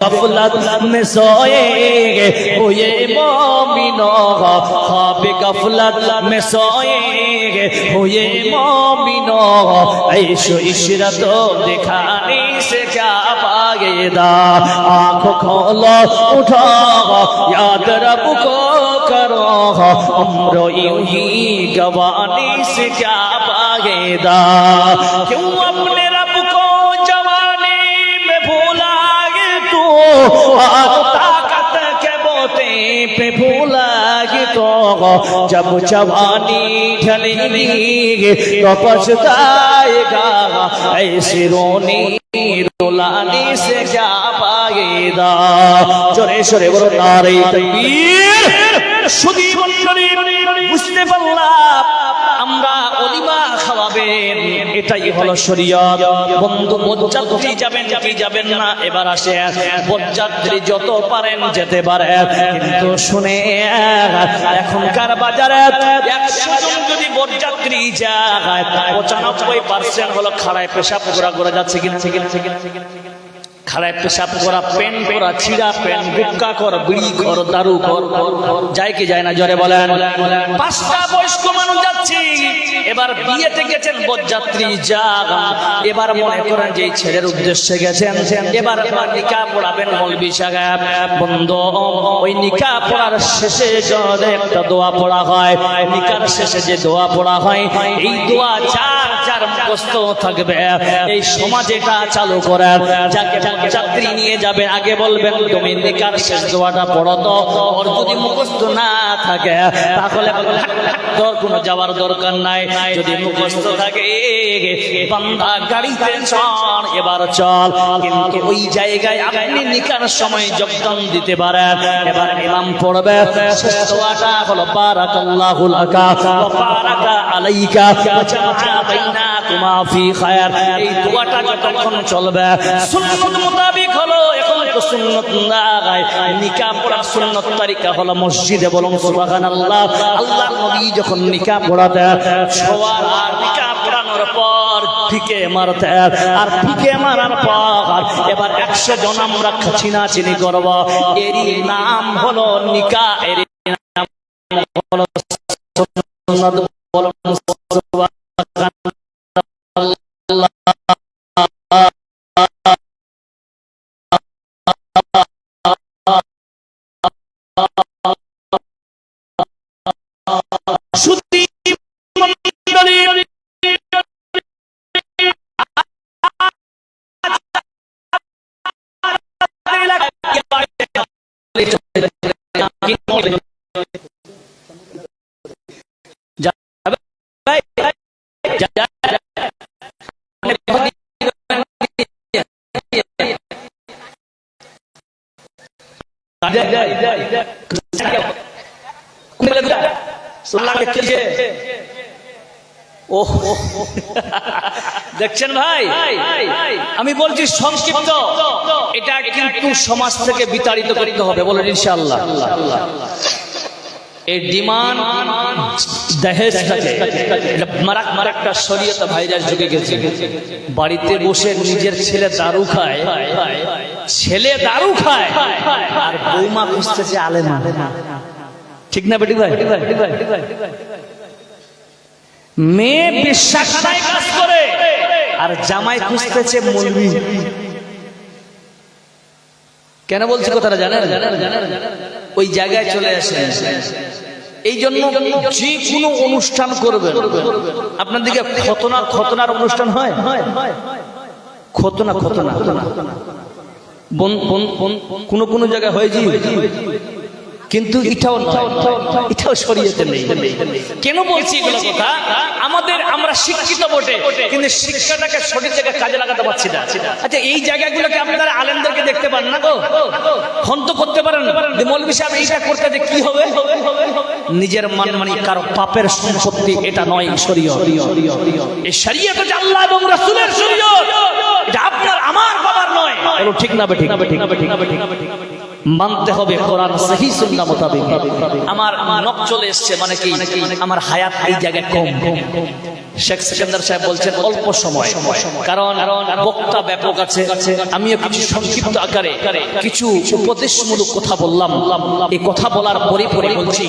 गफलत में सोए हुए मोमिनों, ख्वाब गफलत में सोए हुए मोमिनों, ऐशो इशरत दिखाने से क्या फायदा। आँखों खोलो उठाओ याद रब को करो, उम्र यूं ही गवाने से क्या फायदा। क्यों अपने रब को जवानी में भूला तू, और ताकत के बोते पे भूला तो, जब जवानी ढलेगी तो पछताएगा, ऐसे रोने रुलाने से क्या फायदा। जोरे शोरे बोलो नारे तकबीर। শুধু মণ্ডলী বুঝতে পারলাম আমরা ওলিমা খাওয়াবেন, এটাই হলো শরীয়ত। বন্ধু বরযাত্রী যাবেন কি যাবেন না, এবার আসে বরযাত্রী যত পারেন যেতে পারেন, কিন্তু শুনে এখনকার বাজারে 100 জন যদি বরযাত্রী যায় 95% হলো খাড়ায় পেশাব করে যাচ্ছে কিনা, খাড়ায় পেশাব করা, পেন করা, ছিঁড়া পেন, গুটকা কর, বিড়ি কর, দারু কর, যায় কি যায় না জোরে বলেন। 5টা বয়স্ক মানুষ যাচ্ছি, এবার বিয়েতে গেছেন বরযাত্রী যান, এবার মনে করেন যে এই ছেলের উদ্দেশ্যে গেছেন, এবার নিকাহ পড়াবেন মৌলভী সাহেব। বন্ধু ওই নিকাহ পড়ার শেষে যদি একটা দোয়া পড়া হয়, নিকার শেষে যে দোয়া পড়া হয়, এই দোয়া যার মুখস্থ থাকবে এই সমাজ এটা চালু করেন। যাকে বরযাত্রী নিয়ে যাবে আগে বলবেন তুমি নিকার শেষ দোয়াটা পড়ো তো, ওর যদি মুখস্থ না থাকে তাহলে তোর কোনো যাওয়ার দরকার নাই, যদি মুখস্থ থাকে বান্দা গাড়িতে চল এবার চল। কিন্তু ওই জায়গায় আপনি নিকার সময় যোগদান দিতে পারেন। এবার ইমাম পড়বে শেষ দোয়াটা হলো বারাকাল্লাহু লাকা ওয়া বারাকা আলাইকা ওয়া জামআ বাইনাকুমা ফি খায়র। এই দোয়াটা যতক্ষণ চলবে সুন্নাত মোতাবেক হলো, এখন তো সুন্নাত নাই, নিকাহ পড়ার সুন্নাত তরিকা হলো মসজিদে বলুন সুবহানাল্লাহ। আল্লাহর নবী যখন নিকাহ পড়াতেন শোয়ার আর নিকাহ পড়ানোর পর ফিকে মারতেন, আর ফিকে মারার পর এবার 100 জন আমরা চিনাচিনি করব, এরই নাম হলো নিকাহ, এরই নাম হলো সুন্নাত বলুন সুবহানাল্লাহ। দেখছেন ভাই, আমি বলছি সংক্ষিপ্ত, এটা কিন্তু সমাজ থেকে বিতাড়িত করতে হবে, বলেন ইনশাআল্লাহ। এই ডিমান্ড দহেজটাকে মারাক্কা শরীয়ত ভাইরাস ঢুকে গেছে। বাড়িতে বসে নিজের ছেলে দারু খায়, আর বৌমা খুঁজতেছে আলেমা, ঠিক না বেটি ভাই? মেয়ে বিশ্বাখানায় কাজ করে আর জামাই খুঁজতেছে মৌলভী। কেন বলছি কথাটা জানেন? ওই জায়গায় চলে আসেন। এই জন্য যে কোনো অনুষ্ঠান করবেন, আপনার দিকে খতনার অনুষ্ঠান হয়, খতনা কোন জায়গায় হয়েছে, কিন্তু এটাও শরীয়তে নেই। কেন বলছি এগুলো কথা? আমরা শিক্ষিত বটে, কিন্তু শিক্ষাটাকে সঠিক জায়গায় কাজে লাগাতে পারছি না। আচ্ছা, এই জায়গাগুলোকে আপনারা আলেমদেরকে দেখতে পান না গো? ফোন তো করতে পারেন, মৌলভী সাহেব এইটা করতে কি হবে? নিজের মানমানি কারো পাপের সম্পত্তি, এটা নয় শরীয়ত। এই শরীয়ত হচ্ছে আল্লাহ এবং রাসূলের শরীয়ত, এটা আপনার আমার বাবার নয়। ঠিক না? ঠিক। মানতে হবে কোরআন সহি সুন্নাহ মোতাবেক। আমার নখ চলে এসছে মানে কি আমার হায়াত এই জায়গায় কম। শেখ সিকান্দার সাহেব বলছেন অল্প সময়, কারণ বক্তা ব্যাপক আছে, আমিও কিছু সংক্ষিপ্ত আকারে কিছু উপদেশমূলক কথা বললাম। এই কথা বলার পরে বলছি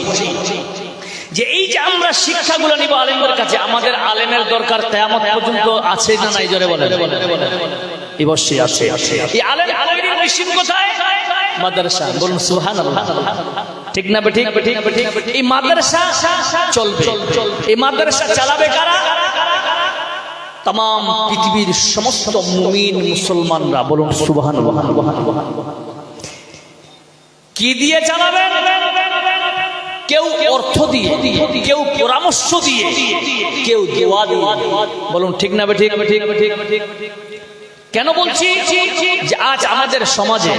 যে এই যে আমরা শিক্ষাগুলো নিব আলেমদের কাছে, আমাদের আলেমের দরকার কিয়ামত পর্যন্ত আছে না নাই? জোরে বলেন। অবশ্যই আছে। এই আলেমের মেশিন কোথায়? মাদ্রাসা। বলুন সুবহানাল্লাহ। ঠিক না ঠিক? এই মাদ্রাসা চলবে, এই মাদ্রাসা চালাবে কারা? तमाम পৃথিবীর সমস্ত মুমিন মুসলমানরা। বলুন সুবহানাল্লাহ। কি দিয়ে চালাবেন? কেউ অর্থ দিয়ে, কেউ পরামর্শ দিয়ে, কেউ দোয়া দিয়ে। বলুন ঠিক না ঠিক? কেন বলছি যে আজ আমাদের সমাজে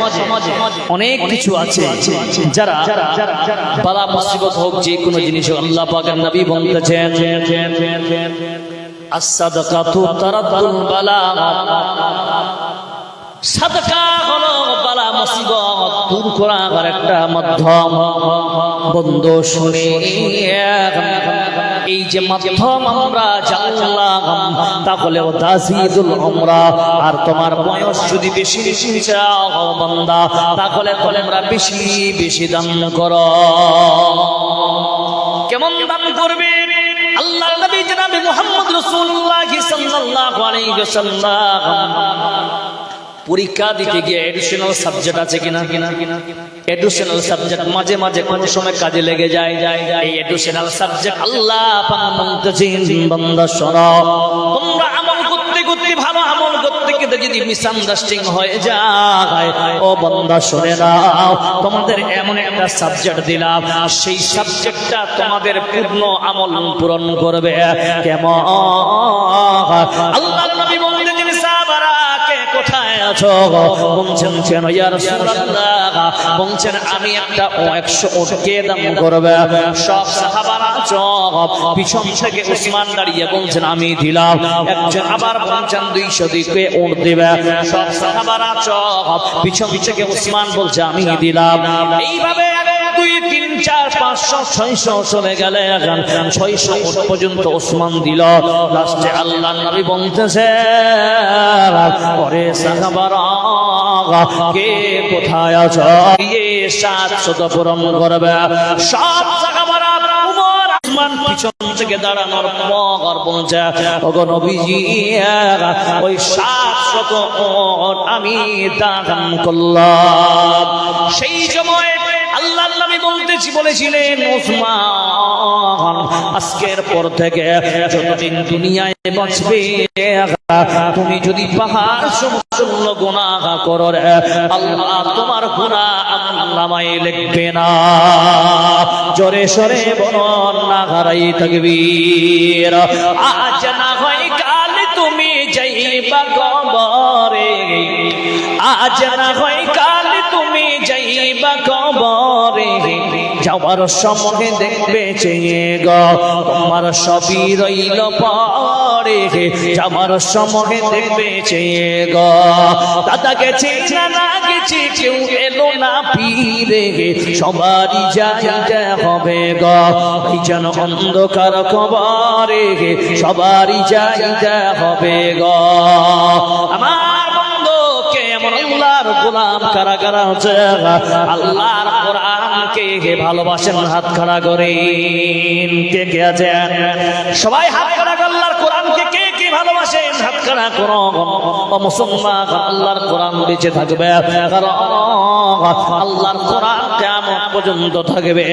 অনেক কিছু আছে যারা বালা মুসিবত হোক, যে কোনো জিনিস হোক, আল্লাহ পাকের নবী বলতেছেন as-sadaqatu taraddul bala, সাদকা হলো বালা মুসিবত দূর করার একটা মাধ্যম। বন্ধু শুনে এই যে মাধ্যম আমরা জানলাম, তাহলে ও তাজিদুল উমরা। আর তোমার বয়স যদি বেশি বেশি চাও বান্দা, তাহলে তোমরা বেশি বেশি দান করো। কেমন দান করবে? আল্লাহর নবী জনাবে মুহাম্মদ রাসূলুল্লাহ সাল্লাল্লাহু আলাইহি ওয়াসাল্লাম পরীক্ষা দিতে গিয়ে এডিশনাল সাবজেক্ট আছে কিনা, এডিশনাল সাবজেক্ট মাঝে মাঝে কোনো সময় কাজে লেগে যায়। এই এডিশনাল সাবজেক্ট আল্লাহ পাক বলতেছেন বান্দা শোনো, তোমরা আমল করতে করতে, ভালো আমল করতে করতে যদি মিসআন্ডারস্ট্যান্ডিং হয়ে যায়, ও বান্দা শুনে নাও, তোমাদের এমন একটা সাবজেক্ট দিলাম, সেই সাবজেক্টটা তোমাদের পূর্ণ আমল পূরণ করবে। কেমন? আল্লাহর নবী বলতেছেন সাহাবারা কোথায় আছো? বলছেন কেন ইয়া রাসূলুল্লাহ? বলছেন আমি একটা 100 উটকে দান করবে। সব সাহাবারা সব পিছন থেকে উসমান দাঁড়িয়ে বলছেন আমি দিলাম। একজন আবার বলছেন 200 দিকে উট দিবে। সব সাহাবারা সব পিছন থেকে উসমান বলছে আমি দিলাম। এইভাবে 2, 3, 4, 500, 600 চলে গেলে 600 উট পর্যন্ত উসমান দিল। লাস্টে আল্লাহর নবী বলতেছে পরে সাহাবারা কে কোথায় আছো? এই 700 পূরণ করবে। সব সাহাবারা উমর উসমান পিছন থেকে দাঁড়ানোর পর বলছে ওগো নবীজি, ওই 700 উট আমি দান করলাম। সেই সময় আল্লাহর নবী বলেছিলেন উসমান, আজকের পর থেকে যতদিন দুনিয়ায় বাঁচবে, তুমি যদি পাহাড় সমতুল্য গুনাহ করো, আল্লাহ তোমার গুনাহ আমলনামায় লিখবে না। জোরে সরে বলুন নারায়ে তাকবীর। আজ না হয় কাল তুমি যাইবা কবরে, আজ না হয় কাল তুমি যাইবা কবরে, যাওয়ার সময় দেখবে চেয়ে গো তোমার সবই রইল পরে, যাওয়ার সময় দেখবে চেয়ে গো দাদা গেছে না গেছে কেউ এলো না ফিরে, সবারই যাইতে হবে গো এই যেন অন্ধকার কবরে, সবারই যাইতে হবে গো। আমার বন্ধু কেমন আল্লাহর গোলাম কারা কারা হচ্ছে আল্লাহর কোরআনকে ভালোবাসেন? হাত খাড়া করেন। কে কে আছেন? সবাই হাত খাড়া করে। আল্লাহর কোরআনকে কে কে ভালোবাসেন? হাত খাড়া করো। মুসলমান আল্লাহর কোরআন বেঁচে থাকবে, কারণ আল্লাহর কোরআন কিয়ামত পর্যন্ত থাকবে।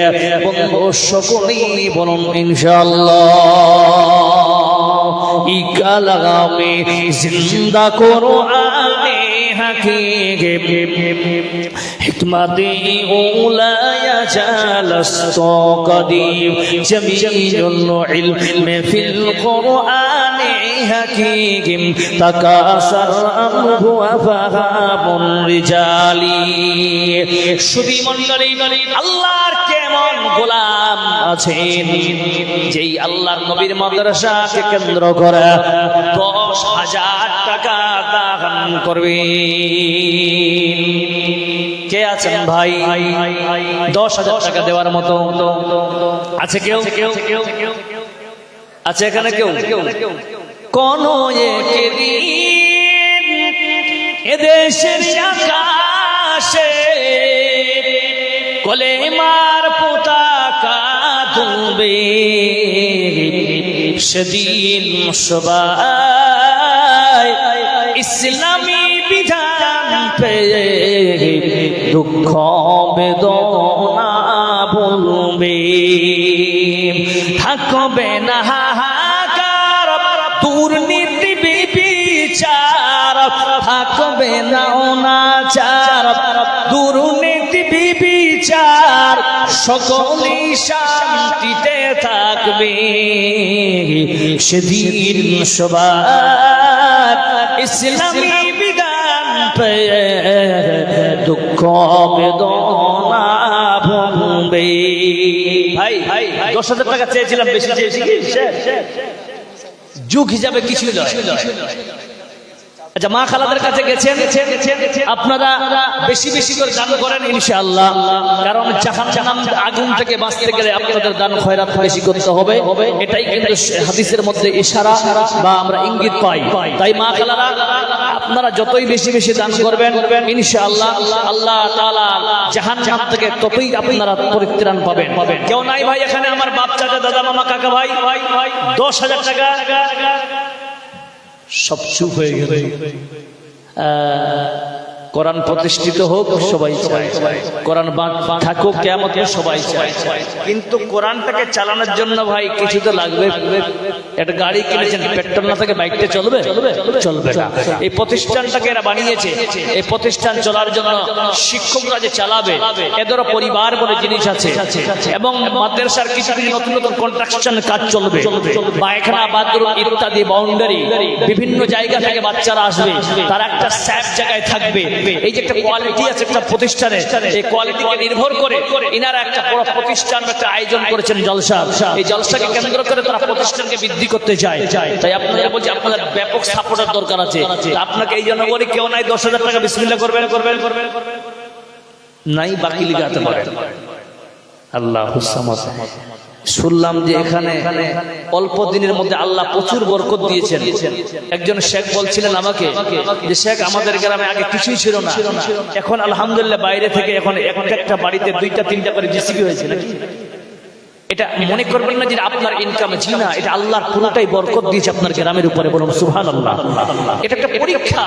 বন্ধু সকলেই বলুন ইনশাআল্লাহ। ইকা লাগামে জিন্দা কোরআনে হাকিম, হিকমতে উলা ইয়াজালস্তু কদিম, জামিউল ইলমি ফিল কোরআনে হাকিম, তাকাসার আমরু ওয়া ফাহামুর রিজালি। সুধী মণ্ডলী, আল্লাহর কেমন গোলাম আছেন যেই আল্লাহর নবীর মাদ্রাসাকে কেন্দ্র করে 10,000 টাকা দান করবেন। কে আছেন ভাই 10,000 টাকা দেওয়ার মতো আছে কেউ? আছে এখানে কেউ? কোন একদিন এদেশের আকাশে কলেমার পতাকা দুলবে, সেদিন সবাই ইসলামী বিধান পেয়ে দুঃখ বেদনা বলবে, থাকবে না হাহাকার দুর্নীতি বিচার, থাকবে না অনাচার দুর্নীতি বিচার, সকলেই শান্তিতে থাকবে, সেদিন সবাই ইসলামী বিধান পেয়ে দুঃখ বেদনা ভুলবে। ভাই 10,000 টাকা চেয়েছিলাম, বেশি চেয়েছি কি? যুগ হিসাবে কিছুই নয়। আচ্ছা, মা খালাদের কাছে গেছেন, আপনারা বেশি বেশি করে দান করেন ইনশাআল্লাহ, কারণ জাহান্নাম আগুন থেকে বাঁচতে গেলে আপনাদের দান খয়রাত বেশি করতে হবে। এটাই কিন্তু হাদিসের মধ্যে ইশারা বা আমরা ইঙ্গিত পাই। তাই মা খালারা আপনারা যতই বেশি বেশি দান করবেন ইনশাআল্লাহ আল্লাহ তাআলা জাহান্নাম থেকে ততই আপনারা পরিত্রাণ পাবেন। কেউ নাই ভাই এখানে? আমার বাপ চাচা দাদা মামা কাকা ভাই 10,000 টাকা? সব চুপ হয়ে গেল। কোরআন প্রতিষ্ঠিত হোক সবাই চায়, কোরআন থাকুক কিয়ামতে সবাই চায়, কিন্তু কোরআনটাকে চালানোর জন্য ভাই কিছু তো লাগবে। একটা গাড়ি কিনেছেন, পেট্রোল না থাকে বাইকটা চলবে? চলবে না। এই প্রতিষ্ঠানটাকে এরা বানিয়েছে, এই প্রতিষ্ঠান চলার জন্য শিক্ষকরা যে চালাবে এদেরও পরিবার বলে জিনিস আছে, এবং মাদ্রাসার কিছু কিছু নতুন নতুন কনস্ট্রাকশন কাজ চলবে, পায়খানা বাথরুম ইত্যাদি বাউন্ডারি বিভিন্ন জায়গা থেকে বাচ্চারা আসবে, তারা একটা সেফ জায়গায় থাকবে। এই যে একটা কোয়ালিটি আছে একটা প্রতিষ্ঠানে, এই কোয়ালিটিকে নির্ভর করে ইনারা একটা বড় প্রতিষ্ঠান একটা আয়োজন করেছেন জলসা। এই জলসাকে কেন্দ্র করে তারা প্রতিষ্ঠানকে বৃদ্ধি করতে চায়। তাই আপনাদের বলছি আপনাদের ব্যাপক সাপোর্টের দরকার আছে। আপনাকে এই জন্য বলি, কেউ নাই 10,000 টাকা বিসমিল্লাহ করবেন নাই, বাকি লিখাতে পারেন। আল্লাহু সামাদ। শুনলাম যে এখানে অল্প দিনের মধ্যে আল্লাহ প্রচুর বরকত দিয়েছেন। একজন শেখ বলছিলেন আমাকে যে শেখ, আমাদের গ্রামে আগে কিছুই ছিল না, এখন আলহামদুলিল্লাহ বাইরে থেকে এখন একটা বাড়িতে 2টা-3টা করে জিসিবি হয়েছে নাকি? এটা মনে করবেন না যে আপনার ইনকাম, জি না, এটা আল্লাহর পুরোটাই বরকত দিয়েছে আপনার গ্রামের উপরে। বলুন সুবহানাল্লাহ। এটা একটা পরীক্ষা,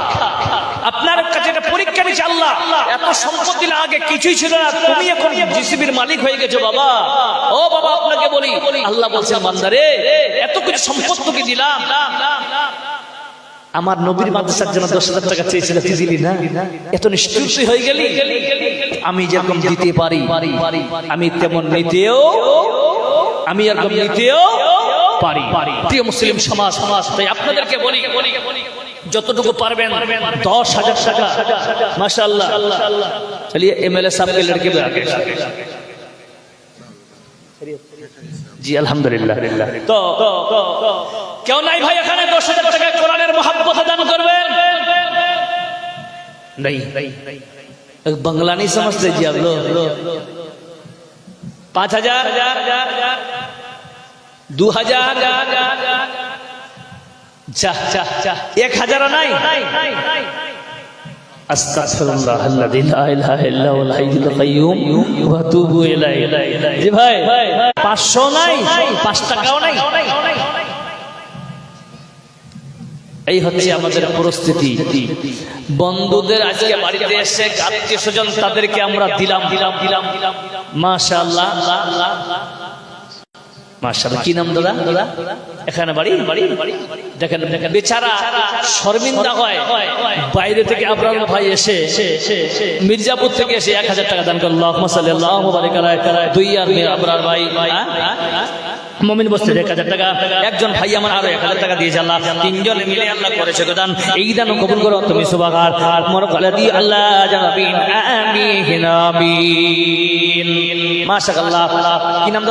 আপনার কাছে এটা পরীক্ষা নিচ্ছে আল্লাহ। এত সম্পদ দিলে আগে কিছুই ছিল না, তুমি এখন জিসিবির মালিক হয়ে গেছো বাবা। ও বাবা, আপনাকে বলি, আল্লাহ বলছেন বান্দারে এত কিছু সম্পদ তোকে দিলাম, আমার নবীর মাদ্রাসার জন্য 10,000 টাকা চেয়েছিল, তুই দিলি না, এত নিষ্ঠুর তুই হয়ে গেলি। আমি যেরকম দিতে পারি আমি তেমন নিতেও, আমি এরকম নিতেও পারি। প্রিয় মুসলিম সমাজ, তাই আপনাদেরকে বলি যতটুকু পারবেন 10,000 টাকা মাশাআল্লাহ। চলিয়ে এমএলএ সাহেব के लड़के भी आगे জি আলহামদুলিল্লাহ। তো কেউ নাই ভাই এখানে 10,000 টাকা কোরআনের মহব্বতে দান করবেন? नहीं, बंगला नहीं समझते जी आप लोग। 5,000, 2,000, 1,000 নাই? আস্তাগফিরুল্লাহ আল্লাযী লা ইলাহা ইল্লা হুয়াল হাইয়ুল কাইয়্যুম ওয়া আতুবু ইলাইহি। জি ভাই 500 নাই, 5 টাকাও নাই। এই হচ্ছে আমাদের পরিস্থিতি। বন্ধুদের আজকে বাড়িতে এসে আত্মীয় স্বজন তাদেরকে আমরা দিলাম মাশাআল্লাহ মাশাআল্লাহ। কি নাম দাদা? এখানে বাড়ি দেখেন, বেচারা শর্মিন্দা হয়, বাইরে থেকে আবরার ভাই এসে মির্জাপুর থেকে এসে 1,000 টাকা দান করল। আল্লাহুম্মা সাল্লাল্লাহু আলাইহি ওয়া বারাকাতুহু। 2 আর আবরার ভাই মমিন বসতে 1,000 টাকা, একজন ভাই আমার আরো 1,000 টাকা দিয়েছে। আল্লাহ 3 জনে মিলে আল্লাহ করেছে দান। এই দান কবুল করো তুমি সুবহান মোর কলাদি আল্লাহ জানাবিন আমিন আমিন মাশাআল্লাহ। কি নাম?